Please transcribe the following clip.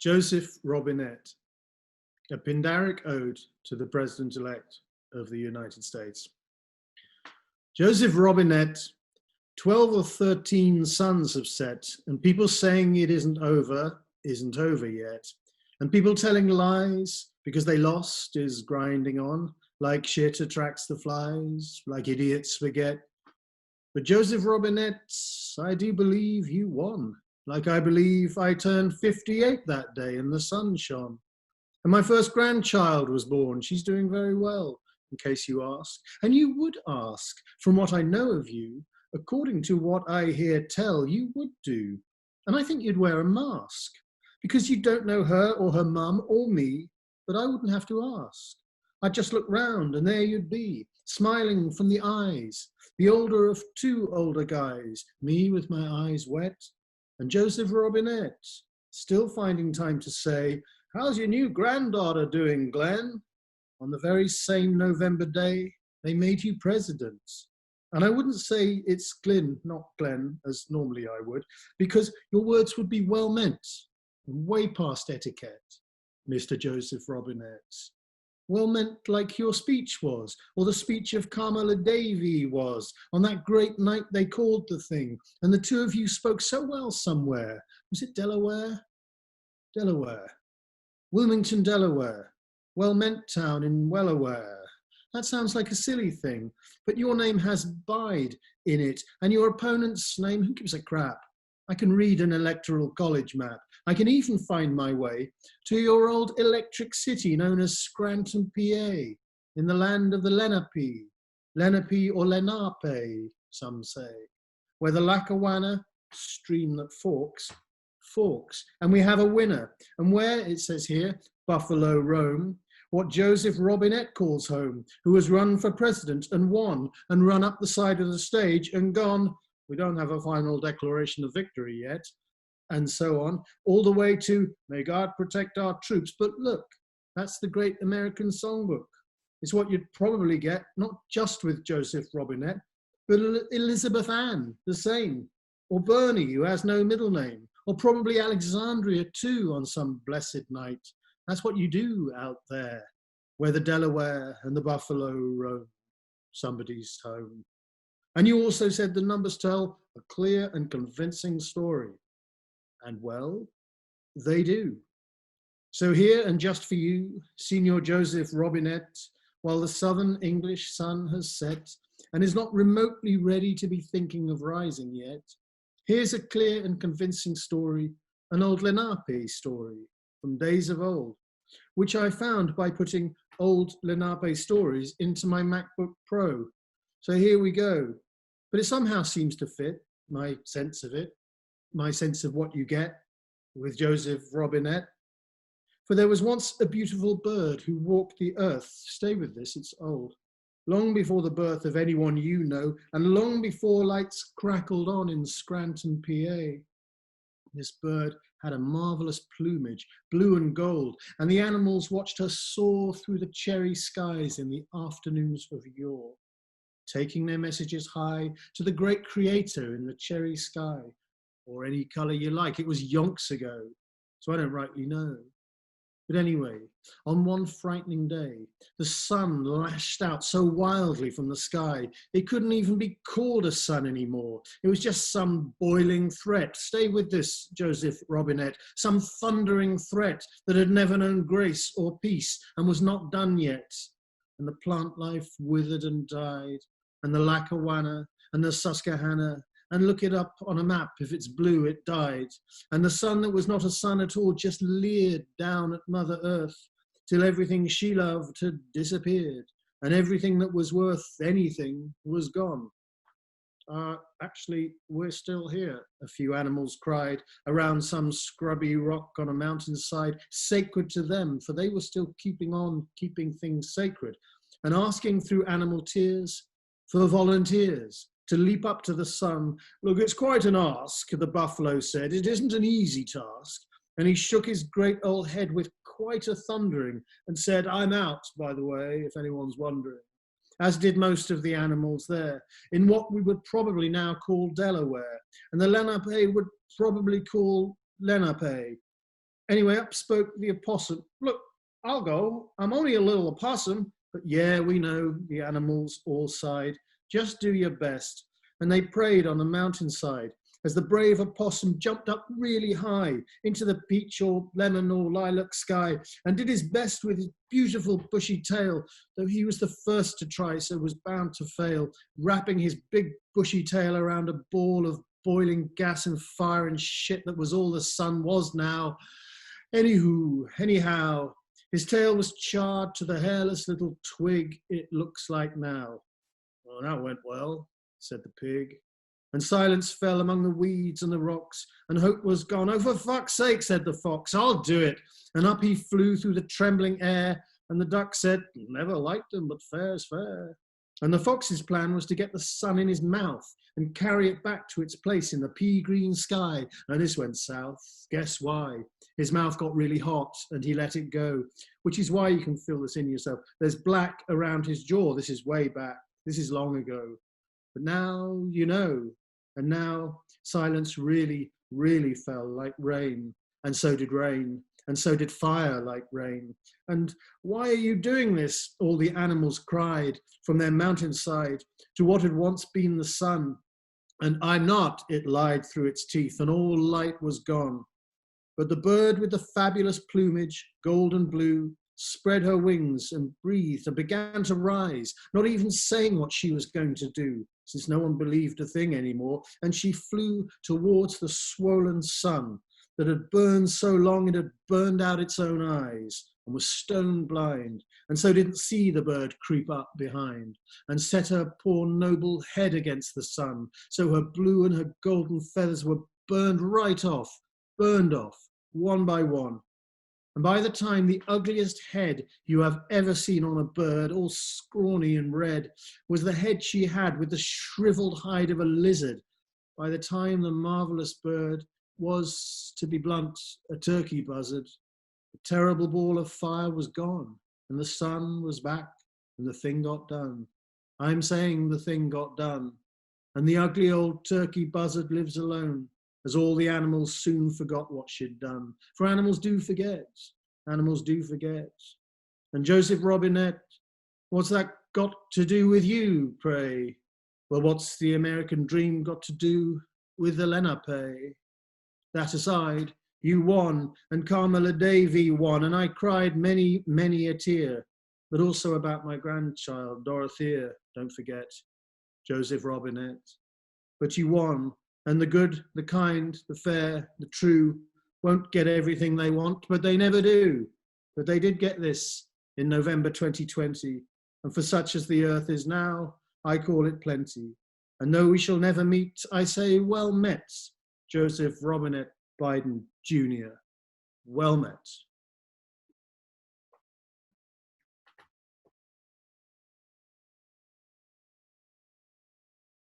Joseph Robinette, a Pindaric ode to the President-elect of the United States. Joseph Robinette, 12 or 13 suns have set, and people saying it isn't over yet. And people telling lies because they lost is grinding on, like shit attracts the flies, like idiots forget. But Joseph Robinette, I do believe you won. Like I believe I turned 58 that day and the sun shone. And my first grandchild was born. She's doing very well, in case you ask. And you would ask, from what I know of you, according to what I hear tell, you would do. And I think you'd wear a mask, because you don't know her or her mum or me, but I wouldn't have to ask. I'd just look round and there you'd be, smiling from the eyes, the older of two older guys, me with my eyes wet, and Joseph Robinette, still finding time to say, "How's your new granddaughter doing, Glenn?" On the very same November day, they made you president. And I wouldn't say it's Glyn, not Glenn, as normally I would, because your words would be well meant, and way past etiquette, Mr. Joseph Robinette. Well meant like your speech was, or the speech of Kamala Davy was, on that great night they called the thing, and the two of you spoke so well somewhere. Was it Delaware? Delaware. Wilmington, Delaware. Well meant town in Delaware. That sounds like a silly thing, but your name has bide in it, and your opponent's name, who gives a crap? I can read an electoral college map. I can even find my way to your old electric city known as Scranton, PA, in the land of the Lenape or Lenape, some say, where the Lackawanna, stream that forks, and we have a winner, and where, it says here, Buffalo roam, what Joseph Robinette calls home, who has run for president and won, and run up the side of the stage and gone, we don't have a final declaration of victory yet, and so on, all the way to, may God protect our troops. But look, that's the great American songbook. It's what you'd probably get, not just with Joseph Robinette, but Elizabeth Ann, the same, or Bernie, who has no middle name, or probably Alexandria too on some blessed night. That's what you do out there, where the Delaware and the Buffalo roam, somebody's home. And you also said the numbers tell a clear and convincing story. And well, they do. So here and just for you, Signor Joseph Robinette, while the southern English sun has set and is not remotely ready to be thinking of rising yet, here's a clear and convincing story, an old Lenape story from days of old, which I found by putting old Lenape stories into my MacBook Pro. So here we go. But it somehow seems to fit, my sense of it, my sense of what you get with Joseph Robinette. For there was once a beautiful bird who walked the earth, stay with this, it's old, long before the birth of anyone you know, and long before lights crackled on in Scranton, PA. This bird had a marvelous plumage, blue and gold, and the animals watched her soar through the cherry skies in the afternoons of yore, taking their messages high to the great creator in the cherry sky, or any colour you like. It was yonks ago, so I don't rightly know. But anyway, on one frightening day, the sun lashed out so wildly from the sky, it couldn't even be called a sun anymore. It was just some boiling threat. Stay with this, Joseph Robinette. Some thundering threat that had never known grace or peace and was not done yet. And the plant life withered and died, and the Lackawanna and the Susquehanna, and look it up on a map, if it's blue, it died. And the sun that was not a sun at all just leered down at Mother Earth till everything she loved had disappeared, and everything that was worth anything was gone. Actually, we're still here, a few animals cried, around some scrubby rock on a mountainside, sacred to them, for they were still keeping on keeping things sacred, and asking through animal tears for volunteers to leap up to the sun. Look, it's quite an ask, the buffalo said. It isn't an easy task. And he shook his great old head with quite a thundering and said, I'm out, by the way, if anyone's wondering, as did most of the animals there, in what we would probably now call Delaware, and the Lenape would probably call Lenape. Anyway, up spoke the opossum. Look, I'll go. I'm only a little opossum. But yeah, we know, the animals all sighed. Just do your best. And they prayed on the mountainside as the brave opossum jumped up really high into the peach or lemon or lilac sky and did his best with his beautiful bushy tail, though he was the first to try, so was bound to fail, wrapping his big bushy tail around a ball of boiling gas and fire and shit that was all the sun was now. Anyhow, his tail was charred to the hairless little twig it looks like now. Well, that went well, said the pig. And silence fell among the weeds and the rocks, and hope was gone. Oh, for fuck's sake, said the fox, I'll do it. And up he flew through the trembling air, and the duck said, never liked them, but fair's fair. And the fox's plan was to get the sun in his mouth and carry it back to its place in the pea-green sky. And this went south. Guess why? His mouth got really hot and he let it go, which is why you can feel this in yourself. There's black around his jaw. This is way back. This is long ago. But now you know. And now silence really, really fell like rain. And so did rain. And so did fire like rain. And why are you doing this? All the animals cried from their mountainside to what had once been the sun. And I'm not, it lied through its teeth, and all light was gone. But the bird with the fabulous plumage, gold and blue, spread her wings and breathed and began to rise, not even saying what she was going to do, since no one believed a thing anymore, and she flew towards the swollen sun that had burned so long it had burned out its own eyes and was stone blind, and so didn't see the bird creep up behind, and set her poor noble head against the sun, so her blue and her golden feathers were burned off, one by one. And by the time the ugliest head you have ever seen on a bird, all scrawny and red, was the head she had with the shriveled hide of a lizard, by the time the marvellous bird was, to be blunt, a turkey buzzard, the terrible ball of fire was gone, and the sun was back, and the thing got done. I'm saying the thing got done, and the ugly old turkey buzzard lives alone, as all the animals soon forgot what she'd done. For animals do forget. Animals do forget. And Joseph Robinette, what's that got to do with you, pray? Well, what's the American dream got to do with the Lenape? That aside, you won, and Carmela Davy won, and I cried many, many a tear, but also about my grandchild, Dorothea, don't forget, Joseph Robinette. But you won, and the good, the kind, the fair, the true won't get everything they want, but they never do. But they did get this in November 2020, and for such as the earth is now, I call it plenty. And though we shall never meet, I say well met, Joseph Robinette Biden Jr. Well met.